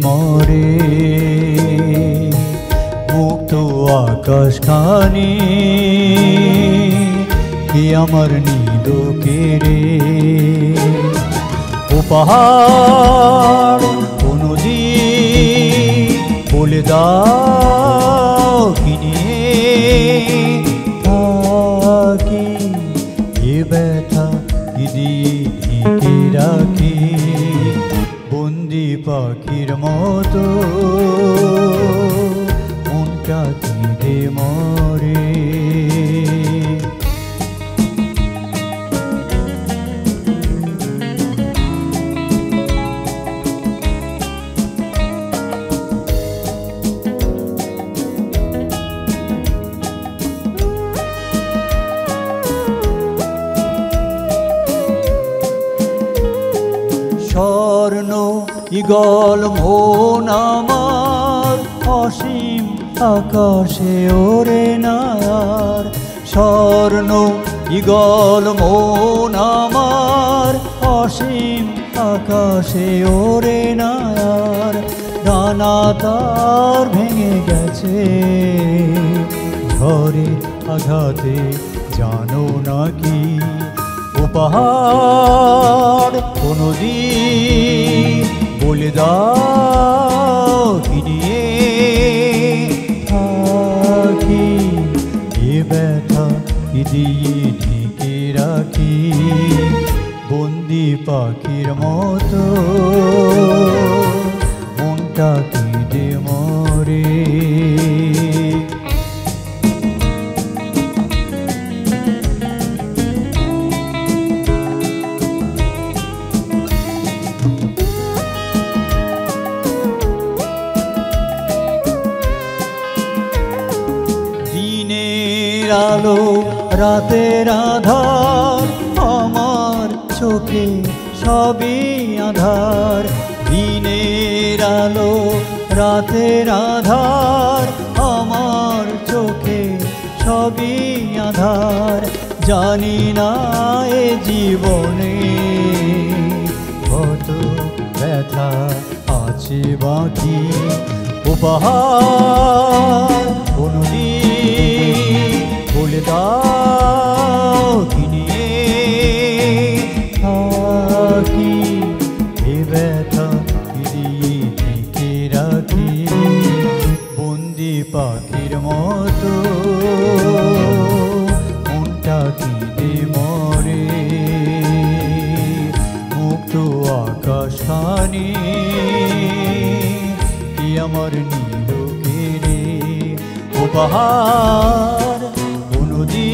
মরে মুক্ত আকাশখানি কি আমার নিদকে রে ও পাহাড় ও নদী বলে দাও কি নিয়ে থাকি এ ব্যথা কি দিয়ে ঢেকে রাখি বন্দি পাখির মতো মনটা কেঁদে মরে স্বর্ণ ঈগল মন আমার অসীম আকাশে ওরে নার স্বর্ণ ঈগল মন আমার অসীম আকাশে ওরে নার ডানা তার ভেঙে গেছে ঝড়ের আঘাতে জানো নাকি ও পাহাড় ও নদী বলে দাও কি নিয়ে থাকি এ ব্যথা কি দিয়ে ঢেকে রাখি বন্দি পাখির মতো মনটা কেঁদে মরে আলো রাতের আধার আমার চোখে সবই আধার দিনের আলো রাতের আধার আমার চোখে সবই আধার জানি না এ জীবনে কত ব্যথা আছে বাকি ও পাহাড় ও নদী বলে দাও কি নিয়ে থাকি এ ব্যথা কি দিয়ে ঢেকে রাখি বন্দি পাখির মতো মনটা কেঁদে মরে মুক্ত আকাশখানি কি আমার নীলকে রে ও পাহাড় ও নদী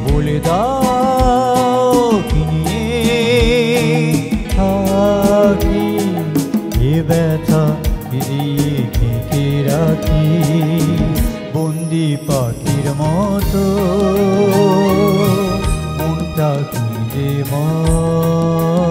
বলে দাও কি নিয়ে থাকি এ ব্যথা কি দিয়ে ঢেকে রাখি বন্দি পাখির মতো মনটা কেঁদে মরে।